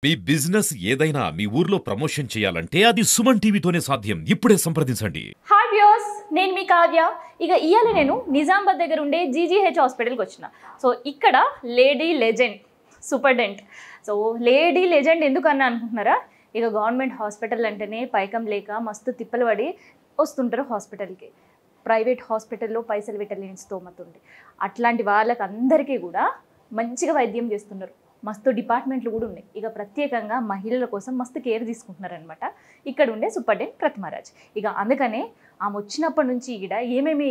మీ business ఏదైనా మీ ఊర్లో promotion చేయాలంటే అది సుమన్ టీవీతోనే సాధ్యం. ఇప్పుడే సంప్రదించండి. హాయ్ వ్యూయర్స్, నేను మీ కావ్య. ఇవాళ నేను నిజామాబాద్ దగ్గర ఉండే జీజీహెచ్ హాస్పిటల్కి వచ్చిన. సో ఇక్కడ lady legend superintendent. So lady legend ఎందుకన్నా అనుకుంటున్నారా? గవర్నమెంట్ హాస్పిటల్ అంటేనే పైకం లేక మస్తు తిప్పలు పడి వస్తుంటారు హాస్పిటల్కి. ప్రైవేట్ హాస్పిటల్లో పైసలు పెట్టలేని స్తోమత ఉంది. అట్లాంటి వాళ్ళకి అందరికీ కూడా మంచిగా వైద్యం చేస్తున్నారు. మస్తు డిపార్ట్మెంట్లు కూడా ఉన్నాయి. ప్రత్యేకంగా మహిళల కోసం మస్తు కేర్ తీసుకుంటున్నారనమాట ఇక్కడ ఉండే సూపర్డెంట్ ప్రతిమారాజ్. అందుకనే ఆమె వచ్చినప్పటి నుంచి ఏమేమి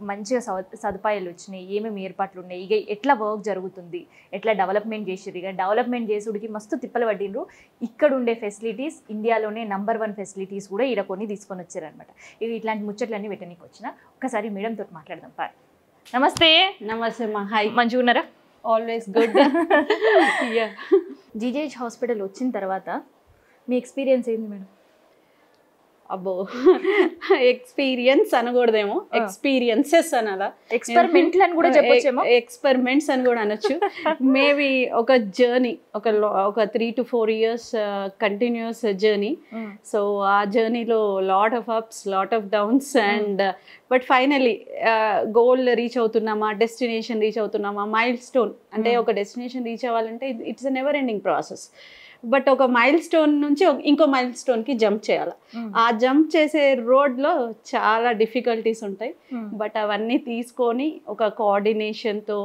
మంచిగా సదుపాయాలు వచ్చినాయి, ఏమేమి ఏర్పాట్లు ఉన్నాయి, ఎట్లా వర్క్ జరుగుతుంది, ఎట్లా డెవలప్మెంట్ చేసిరు, డెవలప్మెంట్ చేసుడికి మస్తు తిప్పలు పట్టిండ్రు. ఇక్కడ ఉండే ఫెసిలిటీస్ ఇండియాలోనే నంబర్ 1 ఫెసిలిటీస్ కూడా కొన్ని తీసుకొని వచ్చారనమాట. ఇట్లాంటి ముచ్చట్లన్నీ పెట్టనీకి వచ్చిన. ఒకసారి మేడం తోటి మాట్లాడదాం. పాయ్. నమస్తే. నమస్తే మా. హాయ్. మంచిగా ఉన్నారా? Always good. జీజీహెచ్ హాస్పిటల్ వచ్చిన తర్వాత మీ ఎక్స్పీరియన్స్ ఏంది మేడం? అబ్బో, ఎక్స్పీరియన్స్ అనకూడదేమో, ఎక్స్పీరియన్సెస్ అనాలా, ఎక్స్పెరిమెంట్లు అని కూడా చెప్పొచ్చేమో. ఎక్స్పెరిమెంట్స్ అని కూడా అనొచ్చు. మేబీ ఒక జర్నీ, ఒక 3 to 4 years continuous journey. So ఆ జర్నీలో lot of ups, lot of downs, and but finally goal reach అవుతున్నామా, డెస్టినేషన్ రీచ్ అవుతున్నామా, మైల్ స్టోన్. అంటే ఒక డెస్టినేషన్ రీచ్ అవ్వాలంటే it's a never ending process. But ఒక మైల్ స్టోన్ నుంచి ఇంకో మైల్ స్టోన్కి జంప్ చేయాలి. ఆ జంప్ చేసే రోడ్లో చాలా డిఫికల్టీస్ ఉంటాయి. బట్ అవన్నీ తీసుకొని ఒక కోఆర్డినేషన్తో,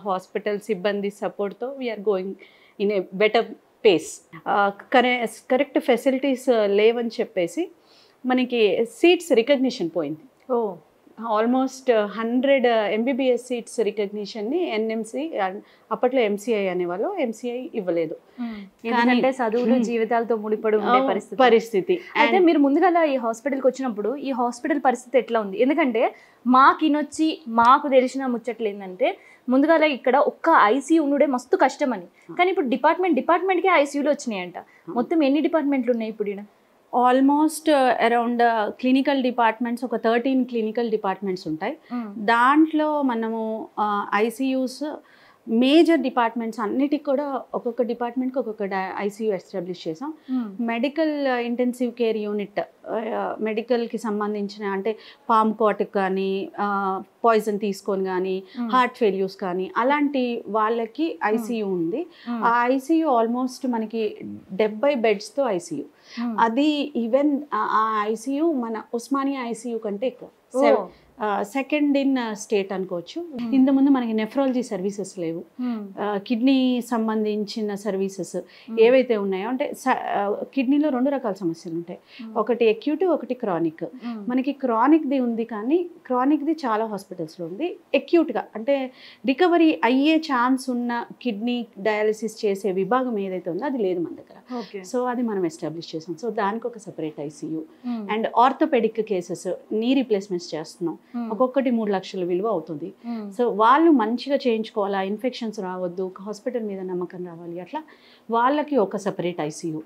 హాస్పిటల్ సిబ్బంది సపోర్ట్తో we are going in a better pace. Correct facilities లేవని చెప్పేసి మనకి సీట్స్ రికగ్నిషన్ పోయింది. ఆల్మోస్ట్ 100 MBBS సీట్స్ రికగ్నిషన్ని ఎన్ఎంసి, అప్పట్లో ఎంసీఐ అనేవాళ్ళు, ఎంసీఐ ఇవ్వలేదు. ఎందుకంటే చదువులు జీవితాలతో ముడిపడి ఉండే పరిస్థితి. అయితే మీరు ముందుగా ఈ హాస్పిటల్కి వచ్చినప్పుడు ఈ హాస్పిటల్ పరిస్థితి ఎట్లా ఉంది? ఎందుకంటే మాకు తెలిసిన ముచ్చట్లు ఏంటంటే ముందుగా ఇక్కడ ఒక్క ఐసీయూ ఉండే మస్తు కష్టం అని. కానీ ఇప్పుడు డిపార్ట్మెంట్కే ఐసీయూలు వచ్చినాయంట. మొత్తం ఎన్ని డిపార్ట్మెంట్లు ఉన్నాయి ఇప్పుడు? ఆల్మోస్ట్ అరౌండ్ క్లినికల్ డిపార్ట్మెంట్స్ ఒక 13 క్లినికల్ డిపార్ట్మెంట్స్ ఉంటాయి. దాంట్లో మనము ఐసీయూస్, మేజర్ డిపార్ట్మెంట్స్ అన్నిటికి కూడా ఒక్కొక్క డిపార్ట్మెంట్కి ఒక్కొక్క ఐసీయూ ఎస్టాబ్లిష్ చేసాం. మెడికల్ ఇంటెన్సివ్ కేర్ యూనిట్, మెడికల్కి సంబంధించిన అంటే పామ్ కాట్కి కానీ, పాయిజన్ తీసుకొని కానీ, హార్ట్ ఫెయిల్యూర్స్ కానీ అలాంటి వాళ్ళకి ఐసీయూ ఉంది. ఆ ఐసీయూ ఆల్మోస్ట్ మనకి 70 బెడ్స్తో ఐసీయూ. అది ఈవెన్ ఆ ఐసీయూ మన ఉస్మానియా ఐసీయూ కంటే ఎక్కువ, సెకండ్ ఇన్ స్టేట్ అనుకోవచ్చు. ఇంతకుముందు మనకి నెఫ్రాలజీ సర్వీసెస్ లేవు. కిడ్నీ సంబంధించిన సర్వీసెస్ ఏవైతే ఉన్నాయో, అంటే కిడ్నీలో 2 రకాల సమస్యలు ఉంటాయి. ఒకటి అక్యూట్, ఒకటి క్రానిక్. మనకి క్రానిక్ది ఉంది, కానీ క్రానిక్ది చాలా హాస్పిటల్స్లో ఉంది. అక్యూట్గా అంటే రికవరీ అయ్యే ఛాన్స్ ఉన్న కిడ్నీ డయాలిసిస్ చేసే విభాగం ఏదైతే ఉందో అది లేదు మన దగ్గర. సో అది మనం ఎస్టాబ్లిష్ చేసాం. సో దానికి ఒక separate ICU. And orthopaedic cases, knee replacements చేస్తున్నాం. ఒక్కొక్కటి 3 లక్షల విలువ అవుతుంది. సో వాళ్ళు మంచిగా చేయించుకోవాలా, ఇన్ఫెక్షన్స్ రావద్దు, హాస్పిటల్ మీద నమ్మకం రావాలి, అట్లా వాళ్ళకి ఒక సెపరేట్ ఐసీయూ.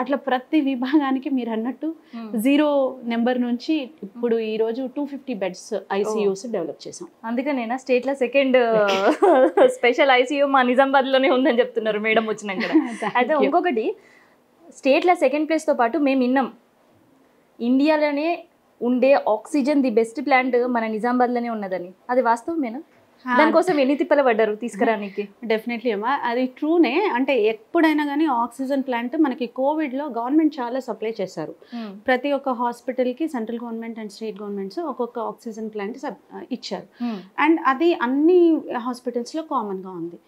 అట్లా ప్రతి విభాగానికి మీరు అన్నట్టు 0 నెంబర్ నుంచి ఇప్పుడు ఈరోజు 250 బెడ్స్ ఐసీయూస్ డెవలప్ చేసాం. అందుకనేనా స్టేట్లో సెకండ్ స్పెషల్ ఐసీయూ మా నిజామాబాద్లోనే ఉందని చెప్తున్నారు మేడం వచ్చినాక. అయితే ఇంకొకటి, స్టేట్లో సెకండ్ ప్లేస్తో పాటు మేము విన్నాం, ఇండియాలోనే ఉండే ఆక్సిజన్ ది బెస్ట్ ప్లాంట్ మన నిజామాబాద్లోనే ఉన్నదని. అది వాస్తవమేనా? దానికోసం ఎన్ని తిప్పలు పడ్డారు తీసుకురానికి? డెఫినెట్లీ అమ్మా, అది ట్రూనే. అంటే ఎప్పుడైనా కానీ ఆక్సిజన్ ప్లాంట్ మనకి కోవిడ్లో గవర్నమెంట్ చాలా సప్లై చేశారు. ప్రతి ఒక్క హాస్పిటల్కి central government and state governments ఒక్కొక్క ఆక్సిజన్ ప్లాంట్ ఇచ్చారు. అండ్ అది అన్ని హాస్పిటల్స్లో కామన్గా ఉంది.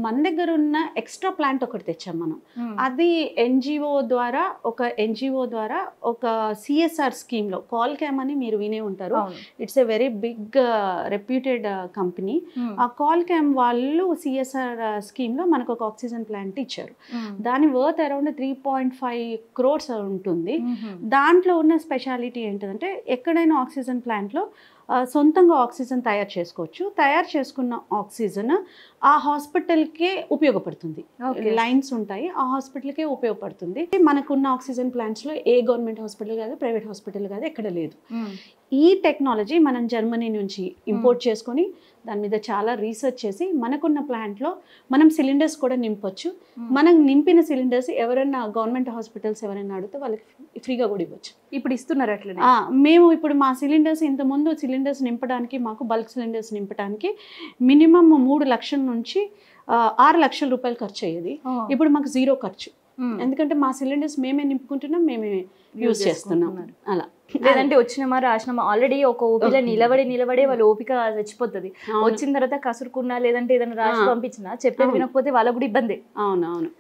మన దగ్గర ఉన్న ఎక్స్ట్రా ప్లాంట్ ఒకటి తెచ్చాం మనం. అది ఎన్జిఓ ద్వారా ఒక సిఎస్ఆర్ స్కీమ్లో, కాల్ క్యామ్ అని మీరు వినే ఉంటారు. It's a very big reputed company. ఆ కాల్ క్యామ్ వాళ్ళు సిఎస్ఆర్ స్కీమ్లో మనకు ఒక ఆక్సిజన్ ప్లాంట్ ఇచ్చారు. దాని వర్త్ అరౌండ్ 3.5 crores ఉంటుంది. దాంట్లో ఉన్న స్పెషాలిటీ ఏంటంటే ఎక్కడైనా ఆక్సిజన్ ప్లాంట్లో సొంతంగా ఆక్సిజన్ తయారు చేసుకోవచ్చు. తయారు చేసుకున్న ఆక్సిజన్ ఆ హాస్పిటల్కే ఉపయోగపడుతుంది. లైన్స్ ఉంటాయి, ఆ హాస్పిటల్కే ఉపయోగపడుతుంది. మనకున్న ఆక్సిజన్ ప్లాంట్స్లో ఏ గవర్నమెంట్ హాస్పిటల్ కాదు, ప్రైవేట్ హాస్పిటల్ కాదు, ఎక్కడ లేదు. ఈ టెక్నాలజీ మనం జర్మనీ నుంచి ఇంపోర్ట్ చేసుకొని దాని మీద చాలా రీసెర్చ్ చేసి మనకున్న ప్లాంట్లో మనం సిలిండర్స్ కూడా నింపొచ్చు. మనం నింపిన సిలిండర్స్ ఎవరైనా గవర్నమెంట్ హాస్పిటల్స్ ఎవరైనా అడిగితే వాళ్ళకి ఫ్రీగా కూడా ఇవ్వచ్చు. ఇప్పుడు ఇస్తున్నారు అట్లా? మేము ఇప్పుడు మా సిలిండర్స్ ఇంతకుముందు సిలిండర్స్ నింపడానికి మాకు బల్క్ సిలిండర్స్ నింపడానికి మినిమం 3 లక్షల నుంచి 6 లక్షల రూపాయలు ఖర్చు అయ్యేది. ఇప్పుడు మాకు 0 ఖర్చు. ఎందుకంటే మా సిలిండర్స్ మేమే నింపుకుంటున్నాం, మేమే యూజ్ చేస్తున్నాం. అలా లేదంటే వచ్చినమా రాసినమా ఆల్రెడీ ఒక ఓపిలో నిలబడే వాళ్ళ ఓపిక చచ్చిపోతుంది. వచ్చిన తర్వాత కసురుకున్నా లేదంటే ఏదైనా రాసి పంపించినా చెప్పేది వినకపోతే వాళ్ళకు కూడా ఇబ్బంది. అవునవును.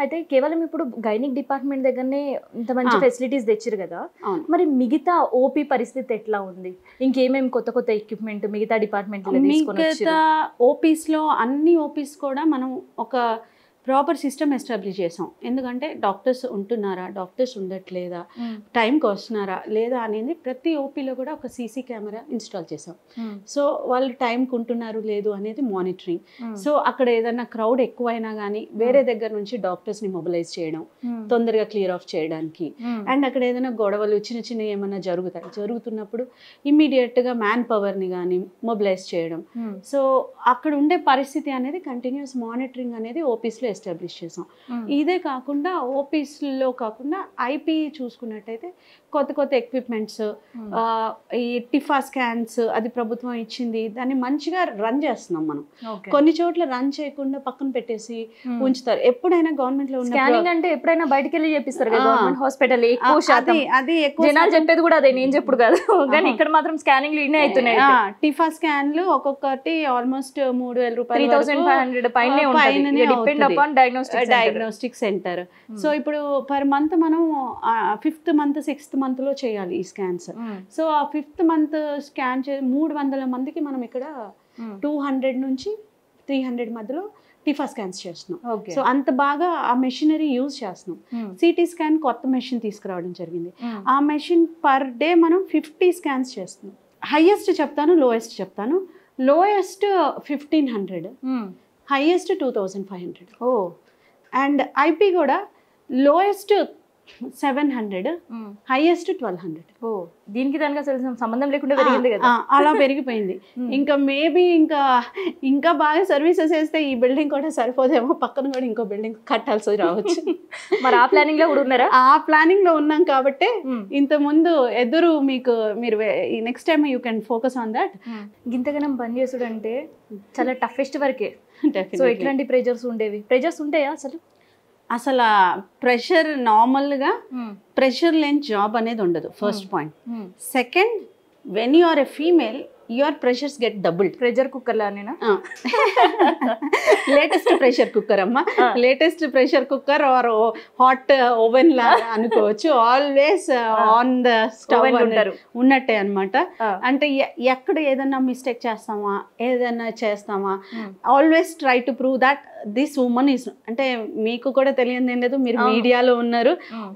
అయితే కేవలం ఇప్పుడు గైనిక్ డిపార్ట్మెంట్ దగ్గరనే ఇంత మంచి ఫెసిలిటీస్ తెచ్చారు కదా, మరి మిగతా ఓపీ పరిస్థితి ఎట్లా ఉంది? ఇంకేమేమి కొత్త కొత్త ఎక్విప్మెంట్ మిగతా డిపార్ట్మెంట్ మిగతా ఓపీస్లో అన్ని ఓపీస్ కూడా మనం ఒక ప్రాపర్ సిస్టమ్ ఎస్టాబ్లిష్ చేసాం. ఎందుకంటే డాక్టర్స్ ఉంటున్నారా, డాక్టర్స్ ఉండట్లేదా, టైంకి వస్తున్నారా లేదా అనేది ప్రతి ఓపీలో కూడా ఒక సీసీ కెమెరా ఇన్స్టాల్ చేసాం. సో వాళ్ళు టైంకి ఉంటున్నారు లేదు అనేది మానిటరింగ్. సో అక్కడ ఏదైనా క్రౌడ్ ఎక్కువైనా కానీ వేరే దగ్గర నుంచి డాక్టర్స్ని మొబిలైజ్ చేయడం, తొందరగా క్లియర్ ఆఫ్ చేయడానికి. అండ్ అక్కడ ఏదైనా గొడవలు చిన్న చిన్న ఏమైనా జరుగుతున్నప్పుడు ఇమ్మీడియట్గా మ్యాన్ పవర్ని కానీ మొబిలైజ్ చేయడం. సో అక్కడ ఉండే పరిస్థితి అనేది కంటిన్యూస్ మానిటరింగ్ అనేది ఓపీస్లో ఎస్టాబ్లిష్ చేసాం. ఇదే కాకుండా ఓపీస్లో కాకుండా ఐపీ చూసుకున్నట్టయితే కొత్త కొత్త ఎక్విప్మెంట్స్, ఈ టిఫా స్కాన్స్ అది ప్రభుత్వం ఇచ్చింది, దాన్ని మంచిగా రన్ చేస్తున్నాం మనం. కొన్ని చోట్ల రన్ చేయకుండా పక్కన పెట్టేసి ఉంచుతారు. ఎప్పుడైనా గవర్నమెంట్ లో ఉన్న అంటే ఎప్పుడైనా బయటకు వెళ్ళి చేపిస్తారు గవర్నమెంట్ హాస్పిటల్ అది ఎక్కువ జనాలు చెప్పేది కూడా అదే, నేను చెప్పుడు కాదు కానీ ఇక్కడ మాత్రం స్కానింగ్ ఇన్నే అవుతున్నాయి. టిఫా స్కాన్లు ఒక్కొక్కటి ఆల్మోస్ట్ 3,000 రూపాయలు, 3,500 పైనే ఉంటుంది, depend upon diagnostic centre. So ఇప్పుడు పర్ మంత్ మనం 5th మంత్ 6th మంత్లో చేయాలి ఈ స్కాన్స్. సో ఆ 5th మంత్ స్కాన్ 300 మందికి మనం ఇక్కడ 200 నుంచి 300 మధ్యలో టిఫా స్కాన్స్ చేస్తున్నాం. సో అంత బాగా ఆ మెషినరీ యూజ్ చేస్తున్నాం. సిటీ స్కాన్ కొత్త మెషిన్ తీసుకురావడం జరిగింది. ఆ మెషిన్ పర్ డే మనం 50 స్కాన్స్ చేస్తున్నాం. హైయెస్ట్ చెప్తాను, లోయెస్ట్ చెప్తాను. Lowest 1,500, highest 2,500. అండ్ ఐపీ కూడా లోయెస్ట్ 700, హైయెస్ట్ 1,200. దీనికి దానికి అసలు సంబంధం లేకుండా పెరిగింది కదా, అలా పెరిగిపోయింది. ఇంకా మేబీ ఇంకా బాగా సర్వీసెస్ వేస్తే ఈ బిల్డింగ్ కూడా సరిపోదేమో, పక్కన కూడా ఇంకో బిల్డింగ్ కట్టాల్సి రావచ్చు. మరి ఆ ప్లానింగ్ లో కూడా ఉన్నారా? ఆ ప్లానింగ్ లో ఉన్నాం కాబట్టి ఇంత ముందు మీరు next time you can focus on that. ఇంతగానం పని చేసుడు అంటే చాలా టఫెస్ట్ వర్కే. సో ఎట్లాంటి ప్రెజర్స్ ఉంటాయా అసలు ప్రెషర్ నార్మల్గా ప్రెషర్ లేని జాబ్ అనేది ఉండదు, first point. Second, when you are a female your pressures get doubled. Pressure cooker లానేనా? లేటెస్ట్ ప్రెషర్ కుక్కర్ అమ్మా, latest pressure cooker or hot oven లా అనుకోవచ్చు. ఆల్వేస్ ఆన్ ద స్టవ్ ఉన్నట్టే అనమాట. అంటే ఎక్కడ ఏదన్నా మిస్టేక్ చేస్తామా, ఏదన్నా చేస్తామా, always try to prove that this woman is. అంటే మీకు కూడా తెలియదు ఏం లేదు, మీరు మీడియాలో ఉన్నారు.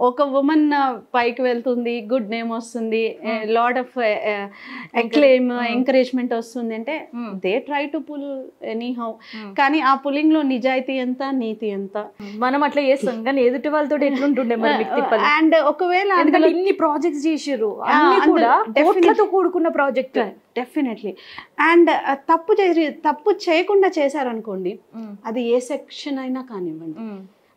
ఒక ఉమెన్ పైకి వెళ్తుంది, గుడ్ నేమ్ వస్తుంది, లాట్ ఆఫ్ ఎక్లెయిమ్, ఎంకరేజ్మెంట్ వస్తుంది అంటే they try to pull anyhow. కానీ ఆ పుల్లింగ్ లో నిజాయితీ ఎంత, నీతి ఎంత, మనం అట్లా చేస్తాం. కానీ ఎదుటి వాళ్ళతో ఎట్లుంటుండే అండ్ ఒకవేళ ఇన్ని ప్రాజెక్ట్స్ చేసారు, కూడుకున్న ప్రాజెక్ట్ డెఫినెట్లీ. అండ్ తప్పు చేయకుండా చేశారనుకోండి, అది ఏ సెక్షన్ అయినా కానివ్వండి.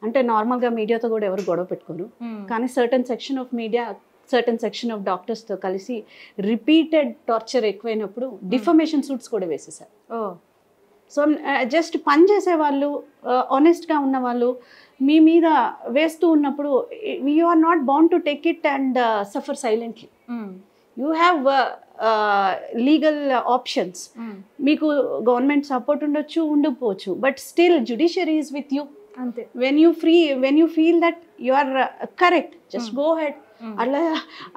అంటే నార్మల్గా మీడియాతో కూడా ఎవరు గొడవ పెట్టుకోరు, కానీ certain section of media, certain section of డాక్టర్స్తో కలిసి రిపీటెడ్ టార్చర్ ఎక్కువైనప్పుడు డిఫమేషన్ సూట్స్ కూడా వేసేసారు. సో జస్ట్ పని చేసేవాళ్ళు, ఆనెస్ట్గా ఉన్నవాళ్ళు మీ మీద వేస్తూ ఉన్నప్పుడు you are not bound to take it and suffer silently. You have legal options. మీకు గవర్నమెంట్ సపోర్ట్ ఉండొచ్చు, ఉండకపోవచ్చు, but still judiciary is with you. అంతే. When you feel that you are correct, just go head.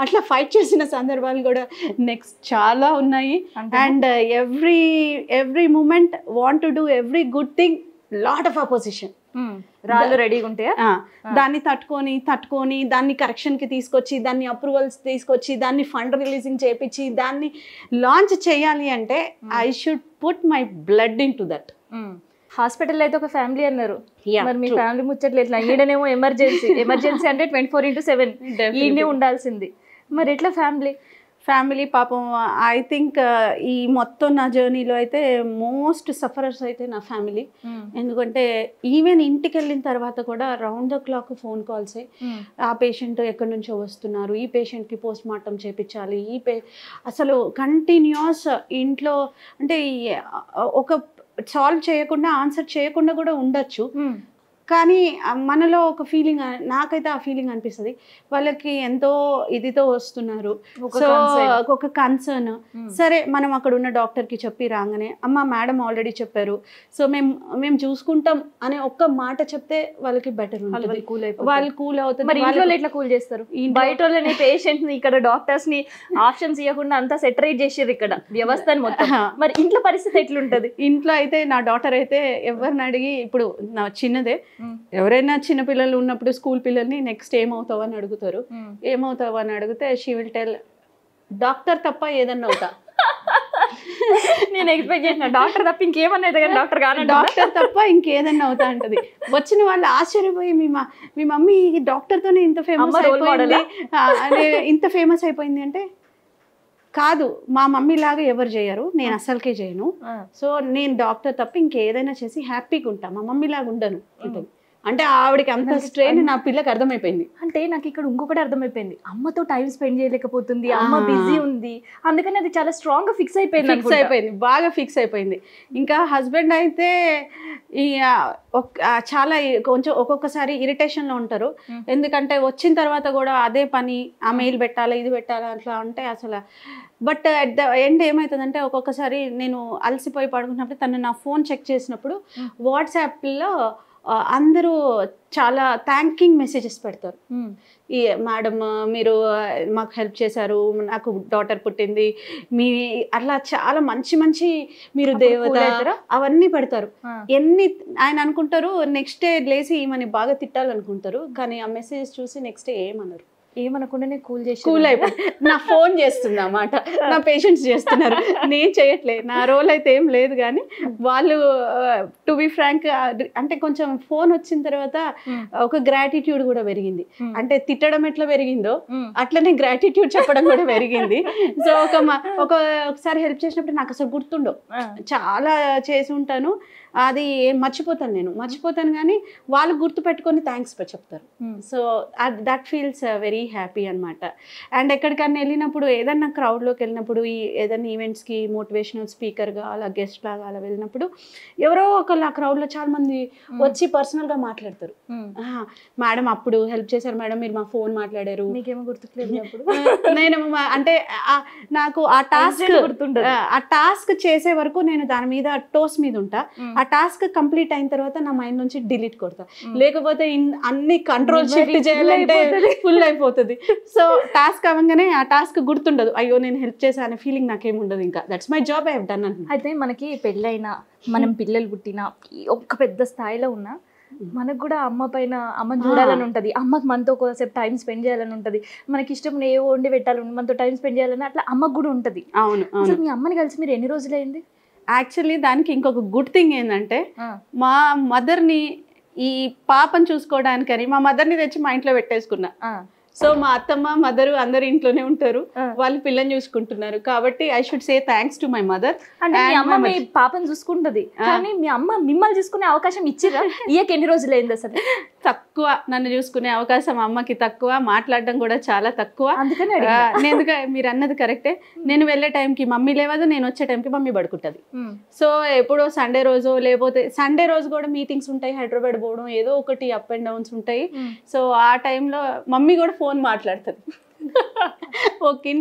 అట్లా fight చేసిన సందర్భాలు కూడా next చాలా ఉన్నాయి. And every moment want to do every good thing, lot of opposition. రాళ్ళు రెడీగా ఉంటే దాన్ని తట్టుకొని దాన్ని కరెక్షన్కి తీసుకొచ్చి, దాన్ని అప్రూవల్స్ తీసుకొచ్చి, దాన్ని ఫండ్ రిలీజింగ్ చేయించి, దాన్ని లాంచ్ చేయాలి అంటే I should put my blood in to that. Hospital అయితే ఒక ఫ్యామిలీ అన్నారు, Yeah, మరి మీ true. ఫ్యామిలీ ముచ్చట్లు ఎట్లా? ఈడనేమో ఎమర్జెన్సీ అంటే 24/7 ఈయనే ఉండాల్సింది, మరి ఎట్లా ఫ్యామిలీ పాపం. ఐ థింక్ ఈ మొత్తం నా జర్నీలో అయితే మోస్ట్ సఫరర్స్ అయితే నా ఫ్యామిలీ. ఎందుకంటే ఈవెన్ ఇంటికి వెళ్ళిన తర్వాత కూడా రౌండ్ ద క్లాక్ ఫోన్ కాల్సే. ఆ పేషెంట్ ఎక్కడి నుంచో వస్తున్నారు, ఈ పేషెంట్కి పోస్ట్ మార్టం చేయించాలి, అసలు కంటిన్యూస్ ఇంట్లో అంటే ఒక సాల్వ్ చేయకుండా ఆన్సర్ చేయకుండా కూడా ఉండొచ్చు, కానీ మనలో ఒక ఫీలింగ్, నాకైతే ఆ ఫీలింగ్ అనిపిస్తుంది, వాళ్ళకి ఎంతో ఇదితో వస్తున్నారు, సో ఒక కన్సర్న్. సరే మనం అక్కడ ఉన్న డాక్టర్కి చెప్పి రాగానే అమ్మ మేడం ఆల్రెడీ చెప్పారు, సో మేము చూసుకుంటాం అనే ఒక్క మాట చెప్తే వాళ్ళకి బెటర్ ఉంటుంది, వాళ్ళు కూల్ అవుతుంది. మరి ఇంట్లో ఎట్లా కూల్ చేస్తారు? బయట వాళ్ళని పేషెంట్ ని ఇక్కడ డాక్టర్స్ ని ఆప్షన్స్ ఇవ్వకుండా అంతా సెటరేట్ చేసారు ఇక్కడ వ్యవస్థని మొత్తం. మరి ఇంట్లో పరిస్థితి ఎట్లుంటది? ఇంట్లో అయితే నా డాటర్ అయితే ఎవరిని అడిగి, ఇప్పుడు నా చిన్నదే, ఎవరైనా చిన్న పిల్లలు ఉన్నప్పుడు స్కూల్ పిల్లల్ని నెక్స్ట్ ఏమవుతావు అని అడుగుతారు, ఏమవుతావు అని అడిగితే షీ విల్ టెల్ డాక్టర్ తప్ప ఏదన్నా అవుతా. నేను ఎక్స్పెక్ట్ చేసిన డాక్టర్ తప్ప ఇంకేమన్నా అయితే కానీ డాక్టర్ కానీ డాక్టర్ తప్ప ఇంకేదన్నా అవుతా అంటది. వచ్చిన వాళ్ళు ఆశ్చర్యపోయి మీ మమ్మీ డాక్టర్తోనే ఇంత ఫేమస్ అయిపోయింది, ఇంత ఫేమస్ అయిపోయింది అంటే, కాదు మా మమ్మీ లాగా ఎవరు చేయరు, నేను అసలుకే చేయను, సో నేను డాక్టర్ తప్ప ఇంకేదైనా చేసి హ్యాపీగా ఉంటా, మా మమ్మీ లాగా ఉండను ఉంటుంది. అంటే ఆవిడకి అంత స్ట్రెయిన్ నా పిల్లకి అర్థమైపోయింది. అంటే నాకు ఇక్కడ ఇంకొకటి అర్థమైపోయింది, అమ్మతో టైం స్పెండ్ చేయలేకపోతుంది, అమ్మ బిజీ ఉంది, అందుకని అది చాలా స్ట్రాంగ్ గా ఫిక్స్ అయిపోయింది, బాగా ఫిక్స్ అయిపోయింది. ఇంకా హస్బెండ్ అయితే ఈ చాలా కొంచెం ఒక్కొక్కసారి ఇరిటేషన్లో ఉంటారు, ఎందుకంటే వచ్చిన తర్వాత కూడా అదే పని, ఆ మెయిల్ పెట్టాలి ఇది పెట్టాలి అట్లా అంటే అసలు. బట్ అట్ ద ఎండ్ ఏమవుతుందంటే, ఒక్కొక్కసారి నేను అలసిపోయి పడుకున్నప్పుడు తను నా ఫోన్ చెక్ చేసినప్పుడు వాట్సాప్లో అందరూ చాలా థ్యాంకింగ్ మెసేజెస్ పెడతారు. ఈ మేడం మీరు మాకు హెల్ప్ చేశారు, నాకు డాటర్ పుట్టింది, మీ అట్లా చాలా మంచి మంచి మీరు దేవత అవన్నీ పెడతారు. ఆయన అనుకుంటారు నెక్స్ట్ డే లేసి ఈమెని బాగా తిట్టాలనుకుంటారు, కానీ ఆ మెసేజెస్ చూసి నెక్స్ట్ డే ఏమన్నారు, ఏమనకుండానే కూల్ అయిపోయి నా ఫోన్ చేస్తుంది అన్నమాట, నా పేషెంట్స్ చేస్తున్నారు, నేను చేయట్లే, నా రోల్ అయితే ఏం లేదు. కానీ వాళ్ళు టు బి ఫ్రాంక్ అంటే కొంచెం ఫోన్ వచ్చిన తర్వాత ఒక గ్రాటిట్యూడ్ కూడా పెరిగింది. అంటే తిట్టడం ఎట్లా పెరిగిందో అట్లనే గ్రాటిట్యూడ్ చెప్పడం కూడా పెరిగింది. సో ఒకసారి హెల్ప్ చేసినప్పుడు నాకు అసలు గుర్తుండవు, చాలా చేసి ఉంటాను, అది మర్చిపోతాను కానీ వాళ్ళు గుర్తు పెట్టుకొని థ్యాంక్స్ చెప్తారు. So that feels very happy అనమాట. అండ్ ఎక్కడికన్నా వెళ్ళినప్పుడు, ఏదన్నా క్రౌడ్లోకి వెళ్ళినప్పుడు, ఏదైనా ఈవెంట్స్కి మోటివేషనల్ స్పీకర్గా అలా గెస్ట్ లాగా అలా వెళ్ళినప్పుడు ఎవరో ఒకళ్ళు ఆ క్రౌడ్లో చాలా మంది వచ్చి పర్సనల్గా మాట్లాడతారు, మేడం అప్పుడు హెల్ప్ చేశారు మేడం, మీరు మా ఫోన్ మాట్లాడారు, మీకేమో గుర్తులేదు. నేను అంటే నాకు ఆ టాస్క్ చేసే వరకు నేను దాని మీద టోస్ మీద ఉంటా, ఆ టాస్క్ కంప్లీట్ అయిన తర్వాత నా మైండ్ నుంచి డిలీట్ కొడతా, లేకపోతే అన్ని కంట్రోల్ షిఫ్ట్ చేయాలంటే ఫుల్ అయిపోతుంది. సో టాస్క్ అవ్వగానే ఆ టాస్క్ గుర్తుండదు, అయ్యో నేను హెల్ప్ చేసా అనే ఫీలింగ్ నాకేం ఉండదు, ఇంకా that's my job I have done. అయితే మనకి పెళ్ళైనా, మనం పిల్లలు పుట్టినా, ఒక్క పెద్ద స్థాయిలో ఉన్నా మనకు కూడా అమ్మ పైన అమ్మని చూడాలని ఉంటుంది, అమ్మకి మనతో ఒకసేపు టైం స్పెండ్ చేయాలని ఉంటుంది, మనకి ఇష్టం ఏవో వండి పెట్టాలని, మనతో టైం స్పెండ్ చేయాలని, అట్లా అమ్మకు కూడా ఉంటుంది. అవును, మీ అమ్మని కలిసి మీరు ఎన్ని రోజులు అయింది? యాక్చువల్లీ దానికి ఇంకొక గుడ్ థింగ్ ఏంటంటే, మా మదర్ని ఈ పాపను చూసుకోవడానికని మా మదర్ని తెచ్చి మా ఇంట్లో పెట్టేసుకున్నా. సో మా అత్తమ్మ మదరు అందరు ఇంట్లోనే ఉంటారు, వాళ్ళు పిల్లని చూసుకుంటున్నారు, కాబట్టి I should say thanks to my mother. అంటే మీ అమ్మ మీ పాపను చూసుకుంటది, కానీ మీ అమ్మ మిమ్మల్ని చూసుకునే అవకాశం ఇచ్చిరా? ఇయ్యకి ఎన్ని రోజులు అయింది అసలు? తక్కువ, నన్ను చూసుకునే అవకాశం అమ్మకి తక్కువ, మాట్లాడడం కూడా చాలా తక్కువ. అందుకని ఎందుకంటే మీరు అన్నది కరెక్టే, నేను వెళ్ళే టైంకి మమ్మీ లేవదు, నేను వచ్చే టైంకి మమ్మీ పడుకుంటుంది. సో ఎప్పుడో సండే రోజు, లేకపోతే సండే రోజు కూడా మీటింగ్స్ ఉంటాయి, హైదరాబాద్ పోవడం, ఏదో ఒకటి అప్ అండ్ డౌన్స్ ఉంటాయి. సో ఆ టైంలో మమ్మీ కూడా ఫోన్ మాట్లాడుతుంది. ఒకే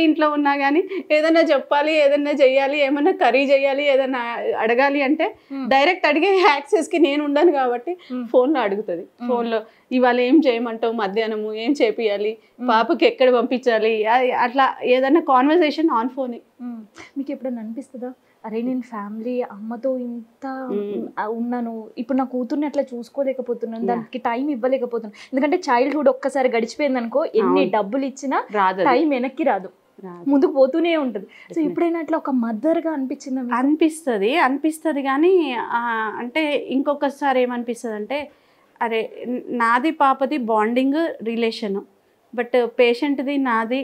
ఇంట్లో ఉన్నా కానీ ఏదైనా చెప్పాలి, ఏదైనా చెయ్యాలి, ఏమన్నా కర్రీ చేయాలి, ఏదైనా అడగాలి అంటే డైరెక్ట్ అడిగే యాక్సెస్ కి నేను ఉండను కాబట్టి ఫోన్లో అడుగుతుంది. ఫోన్లో ఇవాళ ఏం చేయమంటావు, మధ్యాహ్నము ఏం చేపియాలి, పాపకి ఎక్కడ పంపించాలి, అట్లా ఏదైనా కాన్వర్సేషన్ ఆన్ ఫోనే. మీకు ఎప్పుడైనా అనిపిస్తుందా, అరే నేను ఫ్యామిలీ అమ్మతో ఇంత ఉన్నాను, ఇప్పుడు నా కూతుర్ని అట్లా చూసుకోలేకపోతున్నాను, దానికి టైం ఇవ్వలేకపోతున్నాను, ఎందుకంటే చైల్డ్హుడ్ ఒక్కసారి గడిచిపోయింది అనుకో, ఎన్ని డబ్బులు ఇచ్చినా టైం వెనక్కి రాదు. ముందుకు పోతూనే ఉంటుంది. సో ఎప్పుడైనా అట్లా ఒక మదర్గా అనిపిస్తుంది కానీ అంటే ఇంకొకసారి ఏమనిపిస్తుంది అంటే అరే నాది పాపది బాండింగ్ రిలేషన్, బట్ పేషెంట్ది నాది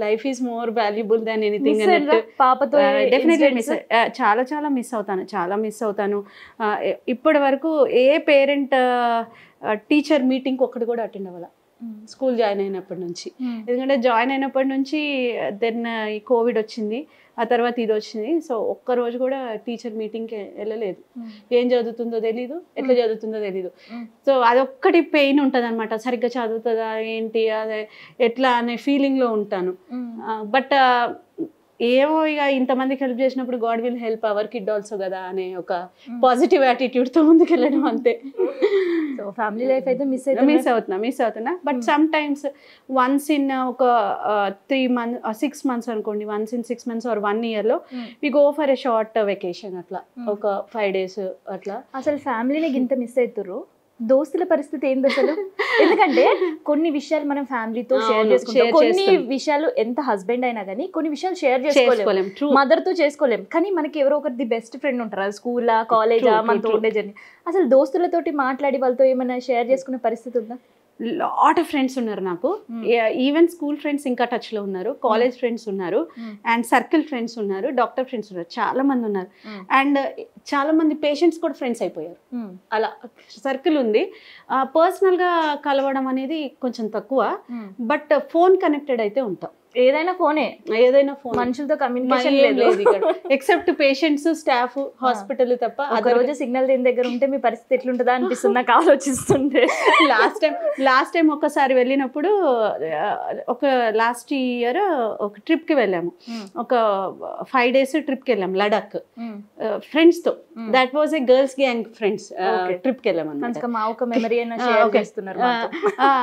life is more valuable than anything అన్నట్టు పాపతో డెఫినెట్లీ చాలా మిస్ అవుతాను. ఇప్పటి వరకు ఏ పేరెంట్ టీచర్ మీటింగ్ ఒక్కటి కూడా అటెండ్ అవ్వాల స్కూల్ జాయిన్ అయినప్పటి నుంచి. ఎందుకంటే జాయిన్ అయినప్పటి నుంచి దెన్ ఈ కోవిడ్ వచ్చింది, ఆ తర్వాత ఇది వచ్చింది. సో ఒక్కరోజు కూడా టీచర్ మీటింగ్కి వెళ్ళలేదు. ఏం చదువుతుందో తెలీదు, ఎట్లా చదువుతుందో తెలీదు. సో అదొక్కటి పెయిన్ ఉంటుంది అనమాట. సరిగ్గా చదువుతుందా ఏంటి అదే ఎట్లా అనే ఫీలింగ్లో ఉంటాను. బట్ ఏమో ఇక ఇంతమందికి హెల్ప్ చేసినప్పుడు God will help our kid also కదా అనే ఒక పాజిటివ్ యాటిట్యూడ్తో ముందుకెళ్ళడం అంతే. సో ఫ్యామిలీ లైఫ్ అయితే మిస్ అవుతున్నా. But sometimes once in ఒక 3 months 6 months అనుకోండి, వన్స్ ఇన్ 6 months ఆర్ 1 yearలో we go for a short vacation, అట్లా ఒక 5 days అట్లా. అసలు ఫ్యామిలీని ఇంత మిస్ అవుతారు, దోస్తుల పరిస్థితి ఏంది అసలు? ఎందుకంటే కొన్ని విషయాలు మనం ఫ్యామిలీతో షేర్ చేసుకుంటాం, కొన్ని విషయాలు ఎంత హస్బెండ్ అయినా కానీ కొన్ని విషయాలు షేర్ చేసుకోలేం, మదర్ తో చేసుకోలేం. కానీ మనకి ఎవరో ఒకరిది బెస్ట్ ఫ్రెండ్ ఉంటారు, అది స్కూలా కాలేజా మనతో ఉండే జర్నీ. అసలు దోస్తులతోటి మాట్లాడి వాళ్ళతో ఏమైనా షేర్ చేసుకునే పరిస్థితి ఉందా? లాట్ ఆఫ్ ఫ్రెండ్స్ ఉన్నారు నాకు. ఈవెన్ స్కూల్ ఫ్రెండ్స్ ఇంకా టచ్లో ఉన్నారు, కాలేజ్ ఫ్రెండ్స్ ఉన్నారు, అండ్ సర్కిల్ ఫ్రెండ్స్ ఉన్నారు, డాక్టర్ ఫ్రెండ్స్ ఉన్నారు, చాలా మంది ఉన్నారు. అండ్ చాలా మంది పేషెంట్స్ కూడా ఫ్రెండ్స్ అయిపోయారు. అలా సర్కిల్ ఉంది. పర్సనల్గా కలవడం అనేది కొంచెం తక్కువ, బట్ ఫోన్ కనెక్టెడ్ అయితే ఉంటాం. ఏదైనా ఫోన్ మనుషులతో కమ్యూనికేషన్ లేదు ఎక్సెప్ట్ పేషెంట్స్, స్టాఫ్, హాస్పిటల్ తప్ప. ఒక రోజు సిగ్నల్ దీని దగ్గర ఉంటే మీ పరిస్థితి ఎట్లుంటుందా అనిపిస్తుంది నాకు ఆలోచిస్తుంటే. లాస్ట్ టైం ఒకసారి వెళ్ళినప్పుడు ఒక లాస్ట్ ఇయర్ ఒక ట్రిప్కి వెళ్ళాము, ఒక 5 days ట్రిప్కి వెళ్ళాము లడాక్ ఫ్రెండ్స్తో. That was a girls gang friends ట్రిప్కి వెళ్ళాము అన్నమాట.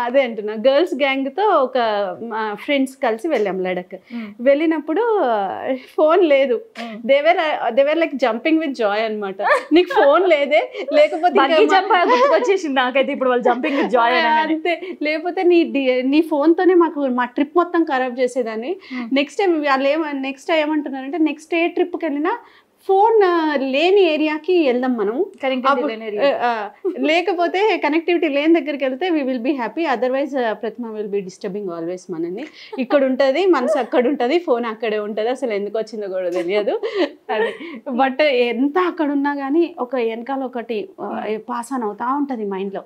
అదే అంటున్నా, గర్ల్స్ గ్యాంగ్తో ఒక ఫ్రెండ్స్ కలిసి వెళ్ళాం లడక్. వెళ్ళినప్పుడు ఫోన్ లేదు. దేవర్ లైక్ జంపింగ్ విత్ జాయ్ అనమాట. నీకు ఫోన్ లేదే, లేకపోతే నాకైతే ఇప్పుడు వాళ్ళు జంపింగ్ విత్ జాయ్ అంతే, లేకపోతే నీ ఫోన్ తోనే మా ట్రిప్ మొత్తం ఖరాబ్ చేసేదాన్ని. నెక్స్ట్ టైం ఏమంటున్నారంటే నెక్స్ట్ ఏ ట్రిప్కి వెళ్ళినా ఫోన్ లేని ఏరియాకి వెళ్దాం మనము, లేకపోతే కనెక్టివిటీ లేని దగ్గరికి వెళ్తే we will be happy. Otherwise Pratima will be disturbing always మనని. ఇక్కడ ఉంటుంది మనసు, అక్కడ ఉంటుంది ఫోన్, అక్కడే ఉంటుంది. అసలు ఎందుకు వచ్చిందో కూడా తెలియదు అది. బట్ ఎంత అక్కడ ఉన్నా కానీ ఒక వెనకాల ఒకటి పాస్ ఆన్ అవుతా ఉంటుంది మైండ్లో.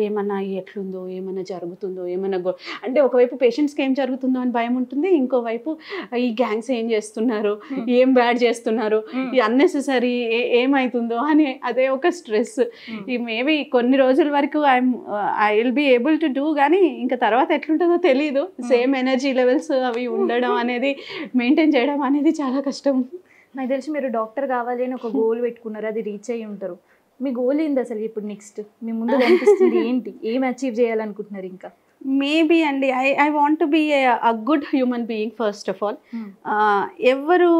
ఏమన్నా ఎట్లుందో, ఏమన్నా జరుగుతుందో, ఏమన్నా అంటే ఒకవైపు పేషెంట్స్కి ఏం జరుగుతుందో అని భయం ఉంటుంది, ఇంకోవైపు ఈ గ్యాంగ్స్ ఏం చేస్తున్నారు, ఏం బ్యాడ్ చేస్తున్నారు, అన్నెసెసరీ ఏమవుతుందో అని అదే ఒక స్ట్రెస్. ఈ మేబీ కొన్ని రోజుల వరకు I will be able to do, కానీ ఇంకా తర్వాత ఎట్లుంటుందో తెలీదు. సేమ్ ఎనర్జీ లెవెల్స్ అవి ఉండడం అనేది, మెయింటైన్ చేయడం అనేది చాలా కష్టం. నాకు తెలిసి మీరు డాక్టర్ కావాలి అని ఒక గోల్ పెట్టుకున్నారు, అది రీచ్ అయ్యి ఉంటారు. మీ గోల్ ఏంది అసలు ఇప్పుడు నెక్స్ట్ మీ ముందు కనిపిస్తుంది ఏంటి, ఏం అచీవ్ చేయాలనుకుంటున్నారు? ఇంకా మేబీ అండి I want to be a good human being first of all. ఎవరు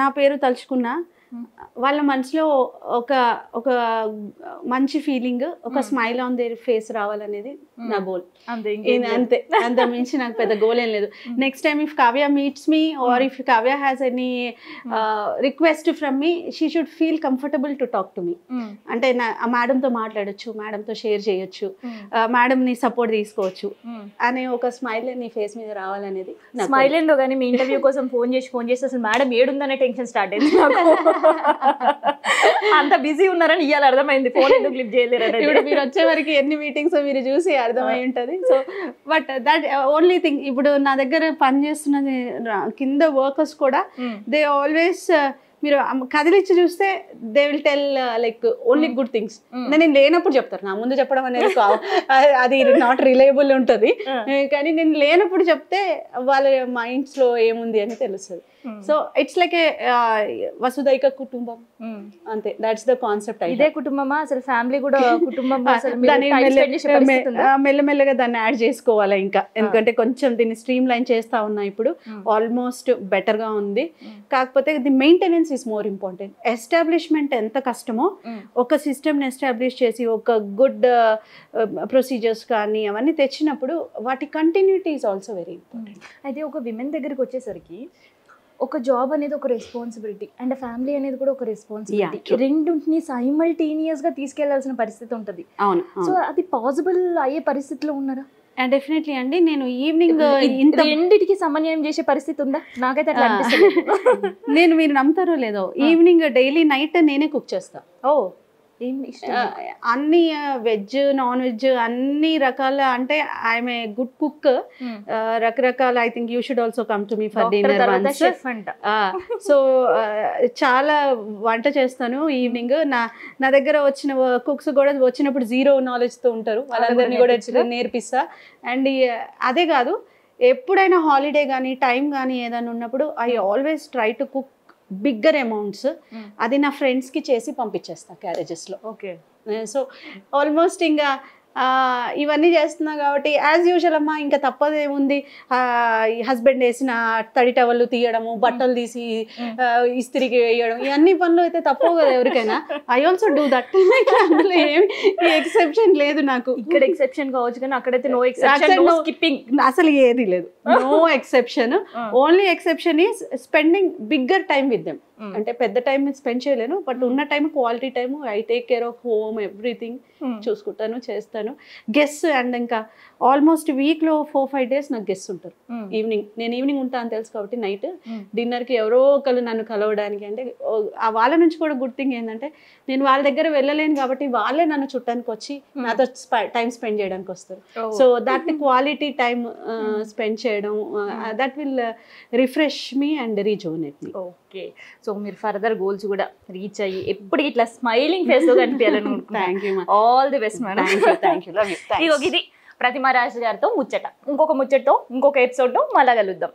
నా పేరు తలుచుకున్నా వాళ్ళ మనసులో ఒక మంచి ఫీలింగ్, ఒక స్మైల్ ఆన్ దేర్ ఫేస్ రావాలనేది నా గోల్. అంతే, అంత మించి నాకు పెద్ద గోల్ ఏం లేదు. Next time if Kavya meets me or if Kavya has any request from me, she should feel comfortable to talk to me. అంటే మేడంతో మాట్లాడొచ్చు, మేడంతో షేర్ చేయొచ్చు, మేడంని సపోర్ట్ తీసుకోవచ్చు అనే ఒక స్మైల్ నీ ఫేస్ మీద రావాలనేది. స్మైల్ ఏందో కానీ మీ ఇంటర్వ్యూ కోసం ఫోన్ చేసి అసలు మేడం ఏడుందనే టెన్షన్ స్టార్ట్ అయింది. అంత బిజీ ఉన్నారని ఇవాళ అర్థమైంది, ఫోన్ ఎందుకు లిఫ్ట్ చేయలేరు. ఇప్పుడు మీరు వచ్చే వరకు ఎన్ని మీటింగ్స్ మీరు చూసి అర్థమై ఉంటుంది. So but that only thing. ఇప్పుడు నా దగ్గర పనిచేస్తున్నది కింద వర్కర్స్ కూడా దే ఆల్వేస్, మీరు కదిలిచ్చి చూస్తే they will tell like only good things. నేను లేనప్పుడు చెప్తారు, నా ముందు చెప్పడం అనేది అది నాట్ రిలయబుల్ ఉంటుంది. కానీ నేను లేనప్పుడు చెప్తే వాళ్ళ మైండ్స్లో ఏముంది అని తెలుస్తుంది. సో ఇట్స్ లైక్ ఏ వసుదైక కుటుంబం అంతే. That's the concept. ఇదే కుటుంబమా అసలు? ఫ్యామిలీ కూడా కుటుంబం. మెల్లమెల్లగా దాన్ని యాడ్ చేసుకోవాలా ఇంకా, ఎందుకంటే కొంచెం దీన్ని స్ట్రీమ్ లైన్ చేస్తా ఉన్నా ఇప్పుడు. ఆల్మోస్ట్ బెటర్గా ఉంది. కాకపోతే the maintenance governance is more important. Establishment ఎంత కష్టమో ఒక సిస్టమ్ని ఎస్టాబ్లిష్ చేసి ఒక గుడ్ ప్రొసీజర్స్ కానీ అవన్నీ తెచ్చినప్పుడు వాటి continuity is also very important. అయితే ఒక విమెన్ దగ్గరికి వచ్చేసరికి ఒక జాబ్ అనేది ఒక రెస్పాన్సిబిలిటీ అండ్ ఫ్యామిలీ అనేది కూడా ఒక రెస్పాన్సిబిలిటీ, రెండింటిని సైమల్టేనియస్గా తీసుకెళ్లాల్సిన పరిస్థితి ఉంటుంది. అవును. సో అది పాసిబుల్ అయ్యే పరిస్థితిలో ఉన్నారా? అండ్ డెఫినెట్లీ అండి, నేను ఈవినింగ్ రెండింటికి సమన్వయం చేసే పరిస్థితి ఉందా? నాకైతే అట్లా అనిపిస్తుంది. నేను మీరు నమ్ముతారో లేదో, ఈవినింగ్ డైలీ నైట్ నేనే కుక్ చేస్తా. ఓ ఏం ఇష్టం? అన్ని వెజ్ నాన్ వెజ్ అన్ని రకాల, అంటే ఐఎమ్ ఏ గుడ్ కుక్. రకరకాల, I think you should also come to me for dinner once. So చాలా వంట చేస్తాను ఈవినింగ్. నా దగ్గర వచ్చిన కుక్స్ కూడా వచ్చినప్పుడు జీరో నాలెడ్జ్తో ఉంటారు, వాళ్ళందరినీ కూడా నేర్పిస్తా. అండ్ అదే కాదు, ఎప్పుడైనా హాలిడే కానీ టైం కానీ ఏదైనా ఉన్నప్పుడు I always try to cook bigger amounts. అది నా ఫ్రెండ్స్కి చేసి పంపించేస్తా క్యారేజెస్లో. ఓకే. సో ఆల్మోస్ట్ ఇంకా ఇవన్నీ చేస్తున్నా కాబట్టి యాజ్ యూజువల్ అమ్మా, ఇంకా తప్పదేముంది, హస్బెండ్ వేసిన తడి టవల్ తీయడము, బట్టలు తీసి ఇస్త్రీకి వేయడం, ఇవన్నీ పనులు అయితే తప్పవు కదా ఎవరికైనా. I also do that. అందులో ఏమి ఎక్సెప్షన్ లేదు నాకు. ఇక్కడ ఎక్సెప్షన్ కావచ్చు కానీ అక్కడైతే నో ఎక్సెప్షన్, నో స్కిప్పింగ్, అసలు ఏది లేదు. No exception. Only exception is spending bigger time with them. అంటే పెద్ద టైం స్పెండ్ చేయలేను, బట్ ఉన్న time quality time. I take care of home, everything చూసుకుంటాను, చేస్తాను. గెస్ట్ అండ్ ఇంకా ఆల్మోస్ట్ వీక్లో 4-5 days నాకు గెస్ట్ ఉంటారు. నేను ఈవినింగ్ ఉంటా అని తెలుసు కాబట్టి నైట్ డిన్నర్కి ఎవరో ఒకరు నన్ను కలవడానికి. అంటే వాళ్ళ నుంచి కూడా గుడ్ థింగ్ ఏంటంటే నేను వాళ్ళ దగ్గర వెళ్ళలేను కాబట్టి వాళ్ళే నన్ను చుట్టానికి వచ్చి నాతో టైం స్పెండ్ చేయడానికి వస్తారు. So that quality time spend చేయడం, that will refresh me and resonate me. Okay. So మీరు ఫర్దర్ గోల్స్ కూడా రీచ్ అయ్యి ఎప్పుడు ఇట్లా స్మైలింగ్ ఫేస్ తో కనిపించాలని. Thank you. All the best madam. Thank you. Love you. ఇది ప్రతిమ రాజ్ గారితో ముచ్చట. ఇంకొక ముచ్చటతో ఇంకొక ఎపిసోడ్తో మళ్ళా కలుద్దాం.